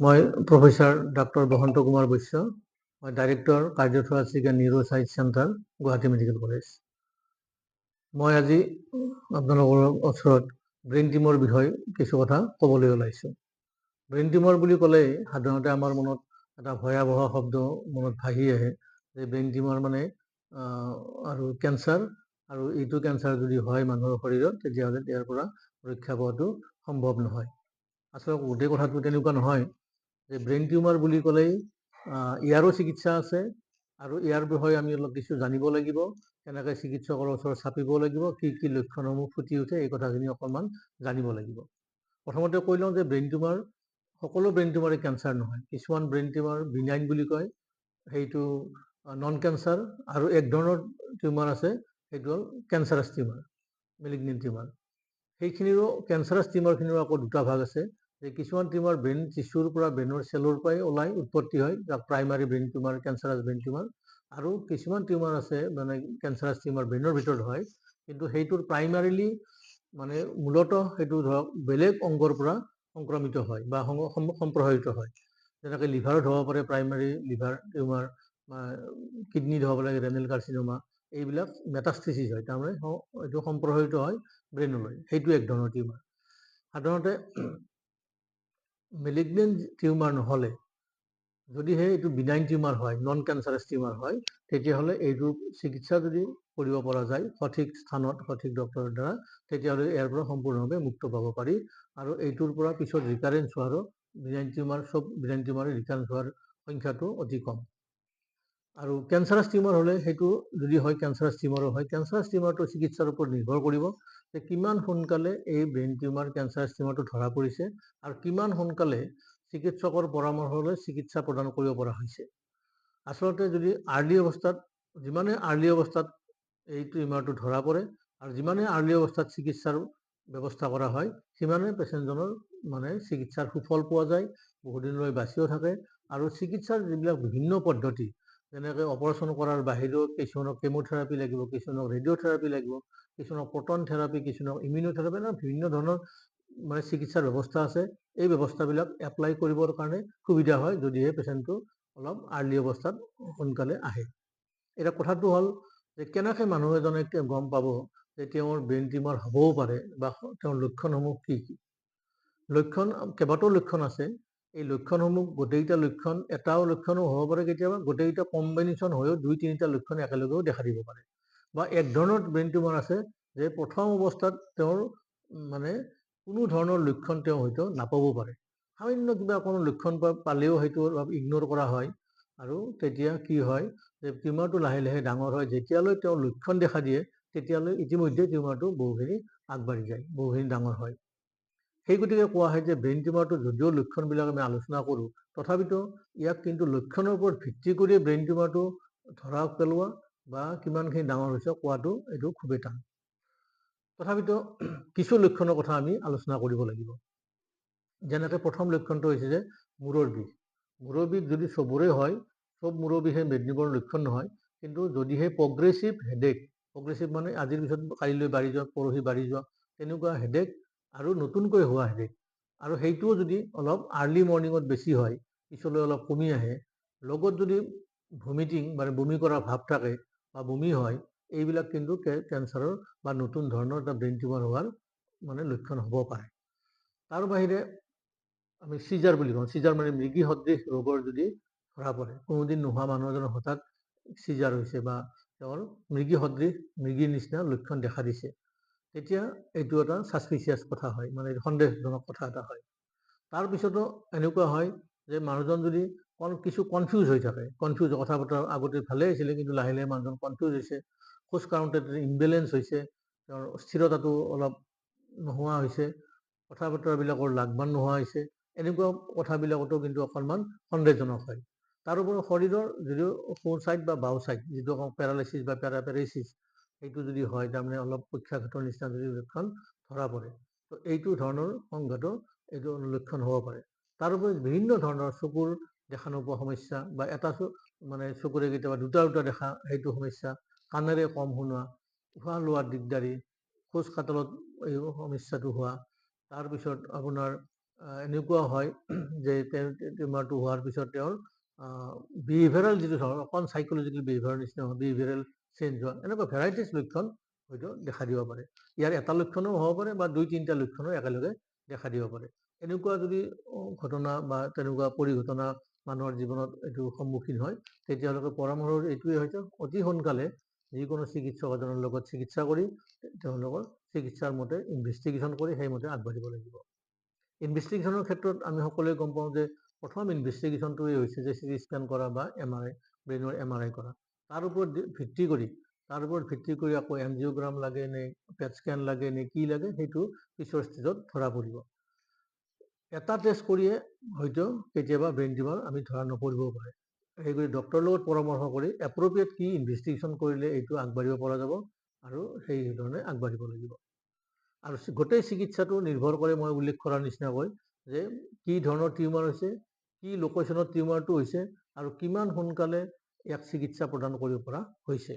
মই professor doctor Basanta Kumar Baishya, মই director cardiothoracic and neuro' science centre, Guwahati medical college. মই আজি আপোনালোকৰ ওচৰত ব্ৰেইন টিউমাৰ বিষয়ে কিছু কথা ক'বলৈ ওলাইছোঁ। ব্ৰেইন টিউমাৰ বুলি ক'লেই সাধাৰণতে আমাৰ মনত এটা ভয়াৱহ শব্দ মনত ভাহি আহে যে ব্ৰেইন টিউমাৰ মানে আৰু কেঞ্চাৰ, আৰু এইটো কেঞ্চাৰ যদি হয় মানুহৰ শৰীৰত তেতিয়াহ'লে ইয়াৰ পৰা ৰক্ষা পোৱাটো সম্ভৱ নহয়। আচলতে গোটেই কথাটো তেনেকুৱা নহয় যে ব্ৰেইন টিউমাৰ বুলি ক'লেই ইয়াৰো চিকিৎসা আছে, আৰু ইয়াৰ বিষয়ে আমি অলপ কিছু জানিব লাগিব, কেনেকৈ চিকিৎসকৰ ওচৰত চাপিব লাগিব, কি কি লক্ষণসমূহ ফুটি উঠে এই কথাখিনি অকণমান জানিব লাগিব। প্ৰথমতে কৈ লওঁ যে ব্ৰেইন টিউমাৰ, সকলো ব্ৰেইন টিউমাৰে কেঞ্চাৰ নহয়। কিছুমান ব্ৰেইন টিউমাৰ বিনাইন বুলি কয়, সেইটো নন কেঞ্চাৰ, আৰু এক ধৰণৰ টিউমাৰ আছে সেইটো হ'ল কেঞ্চাৰাছ টিউমাৰ, মেলিগনেণ্ট টিউমাৰ। সেইখিনিৰো কেঞ্চাৰাছ টিউমাৰখিনিৰো আকৌ দুটা ভাগ আছে, যে কিছুমান টিউমাৰ ব্ৰেইন টিচুৰ পৰা, ব্ৰেইনৰ চেলৰ পৰাই ওলাই উৎপত্তি হয়, যাক primary brain tumour, cancerous brain tumour. আৰু কিছুমান টিউমাৰ আছে মানে কেঞ্চাৰাছ টিউমাৰ ব্ৰেইনৰ ভিতৰত হয়, কিন্তু সেইটোৰ প্ৰাইমাৰীলি মানে মূলতঃ সেইটো ধৰক বেলেগ অংগৰ পৰা সংক্ৰমিত হয় বা সম্প্ৰসাৰিত হয়। যেনেকৈ লিভাৰত হ'ব পাৰে প্ৰাইমাৰী লিভাৰ টিউমাৰ, বা কিডনীত হ'ব লাগে ৰেনেল কাৰ্চিনোমা, এইবিলাক মেটাষ্টেচিছ হয়, তাৰমানে এইটো সম্প্ৰসাৰিত হয় ব্ৰেইনলৈ। সেইটো এক ধৰণৰ টিউমাৰ। সাধাৰণতে মেলিগনেণ্ট টিউমাৰ নহ'লে, যদিহে এইটো বিনাইন টিউমাৰ হয়, নন কেঞ্চাৰাছ টিউমাৰ হয়, তেতিয়াহ'লে এইটোৰ চিকিৎসা যদি কৰিব পৰা যায় সঠিক স্থানত, সঠিক ডক্টৰৰ দ্বাৰা, তেতিয়াহ'লে ইয়াৰ পৰা সম্পূৰ্ণভাৱে মুক্ত পাব পাৰি। আৰু এইটোৰ পৰা পিছত ৰিকাৰেঞ্চ হোৱাৰো, বিনাইন টিউমাৰ, চব বিনাইন টিউমাৰে ৰিকাৰেঞ্চ হোৱাৰ সংখ্যাটো অতি কম। আৰু কেঞ্চাৰাছ টিউমাৰ হ'লে, সেইটো যদি হয় কেঞ্চাৰাছ টিউমাৰো হয়, কেঞ্চাৰাছ টিউমাৰটো চিকিৎসাৰ ওপৰত নিৰ্ভৰ কৰিব যে কিমান সোনকালে এই ব্ৰেইন টিউমাৰ, কেঞ্চাৰাছ টিউমাৰটো ধৰা পৰিছে, আৰু কিমান সোনকালে চিকিৎসকৰ পৰামৰ্শ লৈ চিকিৎসা প্ৰদান কৰিব পৰা হৈছে। আচলতে যদি আৰ্লি অৱস্থাত, যিমানে আৰ্লি অৱস্থাত এই টিউমাৰটো ধৰা পৰে, আৰু যিমানে আৰ্লি অৱস্থাত চিকিৎসাৰ ব্যৱস্থা কৰা হয়, সিমানে পেচেণ্টজনৰ মানে চিকিৎসাৰ সুফল পোৱা যায়, বহুদিনলৈ বাচিও থাকে। আৰু চিকিৎসাৰ যিবিলাক বিভিন্ন পদ্ধতি, যেনেকৈ অপাৰেশ্যন কৰাৰ বাহিৰেও কিছুমানক কেম'থেৰাপি লাগিব, কিছুমানক ৰেডিঅ'থেৰাপি লাগিব, কিছুমানক প্ৰটন থেৰাপি, কিছুমানক ইমিউন'থেৰাপি, বিভিন্ন ধৰণৰ মানে চিকিৎসাৰ ব্যৱস্থা আছে। এই ব্যৱস্থাবিলাক এপ্লাই কৰিবৰ কাৰণে সুবিধা হয় যদিহে পেচেণ্টটো অলপ আৰ্লি অৱস্থাত সোনকালে আহে। এতিয়া কথাটো হ'ল যে কেনেকৈ মানুহ এজনে গম পাব যে তেওঁৰ ব্ৰেইন টিউমাৰ হ'বও পাৰে, বা তেওঁৰ লক্ষণসমূহ কি কি। লক্ষণ, কেইবাটাও লক্ষণ আছে। এই লক্ষণসমূহ গোটেইকেইটা লক্ষণ, এটাও লক্ষণো হ'ব পাৰে কেতিয়াবা, গোটেইকেইটা কম্বিনেশ্যন হৈও 2-3টা লক্ষণ একেলগেও দেখা দিব পাৰে। বা এক ধৰণৰ ব্ৰেইন টিউমাৰ আছে যে প্ৰথম অৱস্থাত তেওঁৰ মানে কোনো ধৰণৰ লক্ষণ তেওঁ হয়তো নাপাবও পাৰে। সামান্য কিবা কোনো লক্ষণ পালেও সেইটো অলপ ইগন'ৰ কৰা হয়, আৰু তেতিয়া কি হয় যে টিউমাৰটো লাহে লাহে ডাঙৰ হয়। যেতিয়ালৈ তেওঁ লক্ষণ দেখা দিয়ে, তেতিয়ালৈ ইতিমধ্যে টিউমাৰটো বহুখিনি আগবাঢ়ি যায়, বহুখিনি ডাঙৰ হয়। সেই গতিকে কোৱা হয় যে ব্ৰেইন টিউমাৰটো যদিও লক্ষণবিলাক আমি আলোচনা কৰোঁ, তথাপিতো ইয়াক কিন্তু লক্ষণৰ ওপৰত ভিত্তি কৰি ব্ৰেইন টিউমাৰটো ধৰা পেলোৱা বা কিমানখিনি ডাঙৰ হৈছে কোৱাটো এইটো খুবেই টান। তথাপিতো কিছু লক্ষণৰ কথা আমি আলোচনা কৰিব লাগিব। যেনেকৈ প্ৰথম লক্ষণটো হৈছে যে মূৰৰ বিষ। মূৰৰ বিষ যদি চবৰে হয়, চব মূৰৰ বিষে ব্ৰেইন টিউমাৰৰ লক্ষণ নহয়, কিন্তু যদিহে প্ৰগ্ৰেছিভ হেডেক, প্ৰগ্ৰেছিভ মানে আজিৰ পিছত কালিলৈ বাঢ়ি যোৱা, পৰহি বাঢ়ি যোৱা, তেনেকুৱা হেডেক, আৰু নতুনকৈ হোৱা হেডেক, আৰু সেইটোও যদি অলপ আৰ্লি মৰ্ণিঙত বেছি হয়, পিছলৈ অলপ কমি আহে, লগত যদি ভমিটিং মানে বমি কৰা ভাৱ থাকে বা বমি হয়, এইবিলাক কিন্তু কেঞ্চাৰৰ বা নতুন ধৰণৰ এটা ব্ৰেইন টিউমাৰ হোৱাৰ মানে লক্ষণ হ'ব পাৰে। তাৰ বাহিৰে আমি চিজাৰ বুলি কওঁ, চিজাৰ মানে মৃগী সদৃশ ৰোগৰ যদি ধৰা পৰে, কোনোদিন নোহোৱা মানুহ এজনৰ হঠাৎ চিজাৰ হৈছে, বা তেওঁৰ মৃগী সদৃশ, মৃগীৰ নিচিনা লক্ষণ দেখা দিছে, তেতিয়া এইটো এটা ছাছপিচিয়াছ কথা হয়, মানে সন্দেহজনক কথা এটা হয়। তাৰপিছতো এনেকুৱা হয় যে মানুহজন যদি কিছু কনফিউজ হৈ থাকে, কথা বতৰা আগতে ভালেই আছিলে, কিন্তু লাহে লাহে মানুহজন কনফিউজ হৈছে, খোজ কাঢ়োতে ইমবেলেঞ্চ হৈছে, তেওঁৰ স্থিৰতাটো অলপ নোহোৱা হৈছে, কথা বতৰাবিলাকৰ লাগবান নোহোৱা হৈছে, এনেকুৱা কথাবিলাকতো কিন্তু অকণমান সন্দেহজনক হয়। তাৰোপৰি শৰীৰৰ যদিও সোঁ ছাইড বা বাওঁ ছাইড, যিটো পেৰালাইচিছ বা পেৰাচিছ, সেইটো যদি হয়, তাৰমানে অলপ পক্ষাঘাতৰ নিচিনা যদি লক্ষণ ধৰা পৰে, তো এইটো ধৰণৰ সংঘাতো এইটো লক্ষণ হ'ব পাৰে। তাৰোপৰি বিভিন্ন ধৰণৰ চকুৰ দেখা নোপোৱা সমস্যা, বা এটা মানে চকুৰে কেতিয়াবা দুটা দেখা, সেইটো সমস্যা, কাণেৰে কম শুনা, উশাহ লোৱাৰ দিগদাৰী, খোজ কাটলত এই সমস্যাটো হোৱা, তাৰপিছত আপোনাৰ এনেকুৱা হয় যে টিউমাৰটো হোৱাৰ পিছত তেওঁৰ বিহেভিয়াৰেল যিটো ধৰক অকণ চাইক'লজিকেল বিহেভিয়াৰৰ নিচিনা হয়, বিহেভিয়াৰেল চেঞ্জ হোৱা, এনেকুৱা ভেৰাইটিজ লক্ষণ হয়তো দেখা দিব পাৰে। ইয়াৰ এটা লক্ষণো হ'ব পাৰে বা 2-3টা লক্ষণো একেলগে দেখা দিব পাৰে। এনেকুৱা যদি ঘটনা বা তেনেকুৱা পৰিঘটনা মানুহৰ জীৱনত এইটো সন্মুখীন হয়, তেতিয়াহ'লে পৰামৰ্শ এইটোৱে হয় যে অতি সোনকালে যিকোনো চিকিৎসক এজনৰ লগত চিকিৎসা কৰি তেওঁলোকৰ চিকিৎসাৰ মতে ইনভেষ্টিগেশ্যন কৰি সেইমতে আগবাঢ়িব লাগিব। ইনভেষ্টিগেশ্যনৰ ক্ষেত্ৰত আমি সকলোৱে গম পাওঁ যে প্ৰথম ইনভেষ্টিগেশ্যনটোৱে হৈছে যে চিটি স্কেন কৰা বা MRI, ব্ৰেইনৰ MRI কৰা। তাৰ ওপৰত ভিত্তি কৰি আকৌ এনজিঅ'গ্ৰাম লাগে নে পেট স্কেন লাগে নে কি লাগে সেইটো পিছৰ ষ্টেজত ধৰা পৰিব। এটা টেষ্ট কৰিয়ে হয়তো কেতিয়াবা ব্ৰেইন টিউমাৰ আমি ধৰা নপৰিবও পাৰে। সেইগতিকে ডক্তৰৰ লগত পৰামৰ্শ কৰি এপ্ৰপ্ৰিয়েট কি ইনভেষ্টিগেশ্যন কৰিলে এইটো আগবাঢ়িব পৰা যাব আৰু সেই ধৰণে আগবাঢ়িব লাগিব। আৰু গোটেই চিকিৎসাটো নিৰ্ভৰ কৰে মই উল্লেখ কৰাৰ নিচিনাকৈ যে কি ধৰণৰ টিউমাৰ হৈছে, কি লোকেশ্যনত টিউমাৰটো হৈছে আৰু কিমান সোনকালে ইয়াক চিকিৎসা প্ৰদান কৰিব পৰা হৈছে।